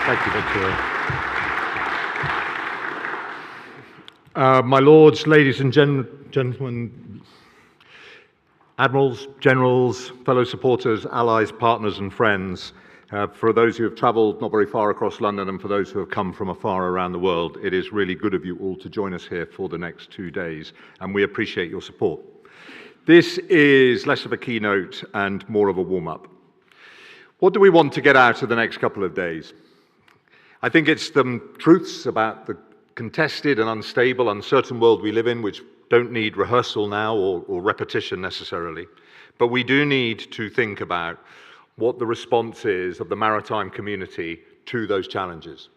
Thank you, Victoria. My lords, ladies and gentlemen, admirals, generals, fellow supporters, allies, partners and friends, for those who have travelled not very far across London and for those who have come from afar around the world, it is really good of you all to join us here for the next 2 days, and we appreciate your support. This is less of a keynote and more of a warm-up. What do we want to get out of the next couple of days? I think it's the truths about the contested and unstable, uncertain world we live in, which don't need rehearsal now or repetition necessarily, but we do need to think about what the response is of the maritime community to those challenges.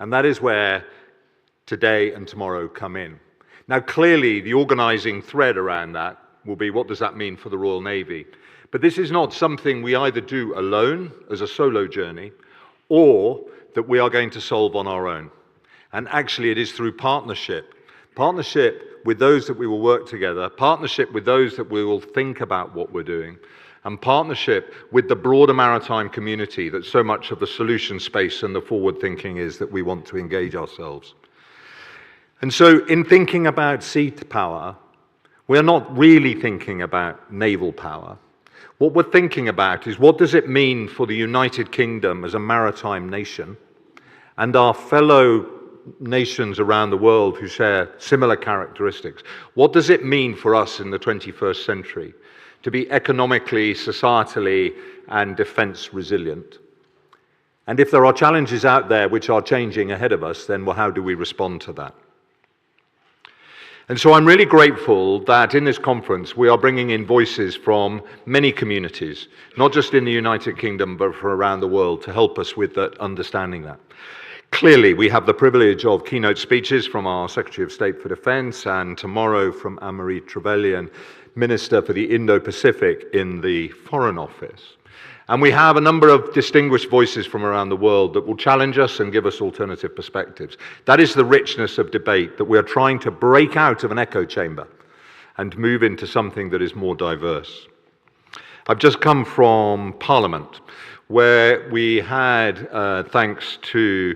And that is where today and tomorrow come in. Now, clearly, the organising thread around that will be, what does that mean for the Royal Navy? But this is not something we either do alone as a solo journey, or that we are going to solve on our own. And actually, it is through partnership with those that we will work together, partnership with those that we will think about what we're doing, and partnership with the broader maritime community that so much of the solution space and the forward thinking is that we want to engage ourselves. And so in thinking about sea power, we're not really thinking about naval power. What we're thinking about is, what does it mean for the United Kingdom as a maritime nation and our fellow nations around the world who share similar characteristics? What does it mean for us in the 21st century to be economically, societally, and defense resilient? And if there are challenges out there which are changing ahead of us, then well, how do we respond to that? And so I'm really grateful that in this conference we are bringing in voices from many communities, not just in the United Kingdom, but from around the world, to help us with that, understanding that. Clearly, we have the privilege of keynote speeches from our Secretary of State for Defense, and tomorrow from Anne-Marie Trevelyan, Minister for the Indo-Pacific in the Foreign Office. And we have a number of distinguished voices from around the world that will challenge us and give us alternative perspectives. That is the richness of debate, that we are trying to break out of an echo chamber and move into something that is more diverse. I've just come from Parliament, where we had, thanks to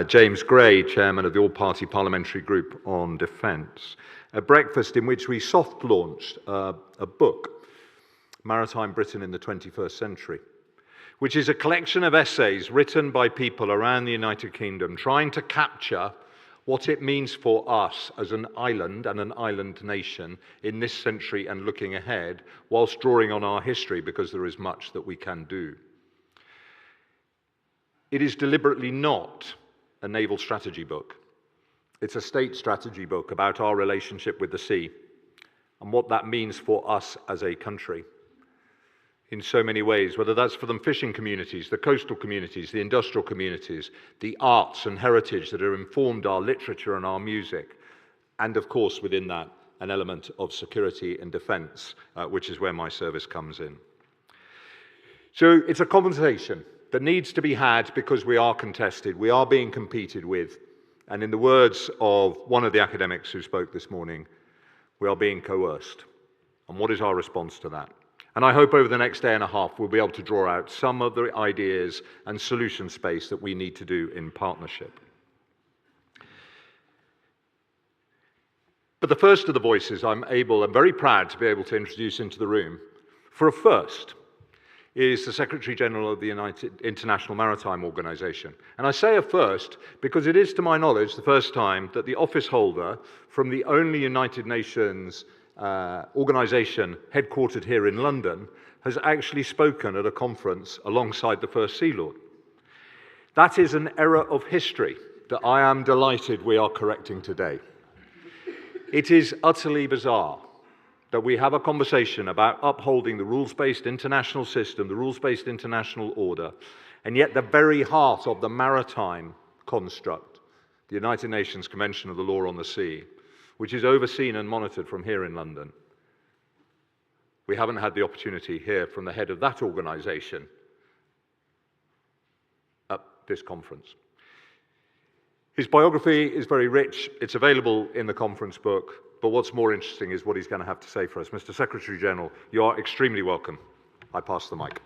James Gray, Chairman of the All-Party Parliamentary Group on Defence, a breakfast in which we soft-launched a book, Maritime Britain in the 21st Century, which is a collection of essays written by people around the United Kingdom trying to capture what it means for us as an island and an island nation in this century and looking ahead, whilst drawing on our history, because there is much that we can do. It is deliberately not a naval strategy book. It's a state strategy book about our relationship with the sea and what that means for us as a country in so many ways, whether that's for the fishing communities, the coastal communities, the industrial communities, the arts and heritage that have informed our literature and our music, and of course within that an element of security and defence, which is where my service comes in. So it's a conversation that needs to be had because we are contested, we are being competed with, and in the words of one of the academics who spoke this morning, we are being coerced. And what is our response to that? And I hope over the next day and a half we'll be able to draw out some of the ideas and solution space that we need to do in partnership. But the first of the voices I'm very proud to be able to introduce into the room, for a first, is the Secretary General of the International Maritime Organization. And I say a first because it is, to my knowledge, the first time that the office holder from the only United Nations organization headquartered here in London has actually spoken at a conference alongside the First Sea Lord. That is an error of history that I am delighted we are correcting today. It is utterly bizarre that we have a conversation about upholding the rules-based international system, the rules-based international order, and yet the very heart of the maritime construct, the United Nations Convention of the Law on the Sea, which is overseen and monitored from here in London. We haven't had the opportunity to hear from the head of that organization at this conference. His biography is very rich. It's available in the conference book, but what's more interesting is what he's going to have to say for us. Mr. Secretary General, you are extremely welcome. I pass the mic.